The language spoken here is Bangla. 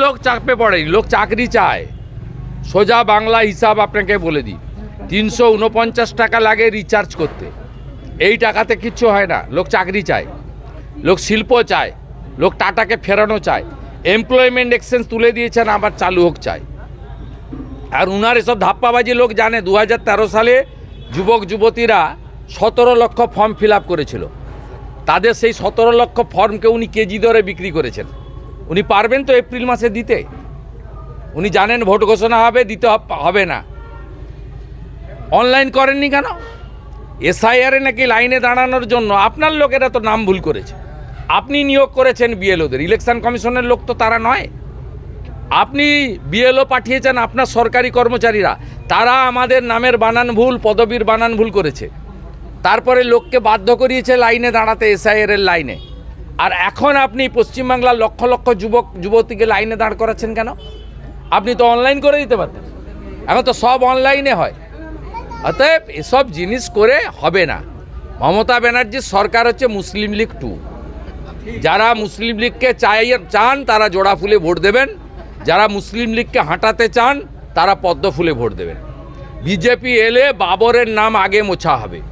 লোক চাপে পড়েনি, লোক চাকরি চায়। সোজা বাংলা হিসাব আপনাকে বলে দিই, 349 টাকা লাগে রিচার্জ করতে। এই টাকাতে কিচ্ছু হয় না। লোক চাকরি চায়, লোক শিল্প চায়, লোক টাটাকে ফেরানো চায়, এমপ্লয়মেন্ট এক্সচেঞ্জ তুলে দিয়েছেন আবার চালু হোক চায়। আর উনার এসব ধাপ্পাবাজি লোক জানে। 2013 সালে যুবক যুবতীরা 17 লক্ষ ফর্ম ফিল আপ করেছিল। তাদের সেই 17 লক্ষ ফর্মকে উনি কেজি দরে বিক্রি করেছেন। উনি পারবেন তো এপ্রিল মাসে দিতে? উনি জানেন ভোট ঘোষণা হবে, দিতে হবে না। অনলাইন করেননি কেন? এসআইআরে নাকি লাইনে দাঁড়ানোর জন্য আপনার লোকেরা তো নাম ভুল করেছে। আপনি নিয়োগ করেছেন বিএলওদের, ইলেকশন কমিশনের লোক তো তারা নয়। আপনি বিএলও পাঠিয়েছেন আপনার সরকারি কর্মচারীরা, তারা আমাদের নামের বানান ভুল, পদবীর বানান ভুল করেছে। তারপরে লোককে বাধ্য করিয়েছে লাইনে দাঁড়াতে, এসআইআরের লাইনে। আর এখন আপনি পশ্চিমবাংলার লক্ষ লক্ষ যুবক যুবতীকে লাইনে দাঁড় করাচ্ছেন কেন? আপনি তো অনলাইন করে দিতে পারতেন। এখন তো সব অনলাইনে হয়। অতএব এসব জিনিস করে হবে না। মমতা ব্যানার্জির সরকার হচ্ছে মুসলিম লীগ 2। যারা মুসলিম লীগকে চান তারা জোড়া ফুলে ভোট দেবেন, যারা মুসলিম লীগকে হাঁটাতে চান তারা পদ্ম ফুলে ভোট দেবেন। বিজেপি এলে বাবরের নাম আগে মোছা হবে।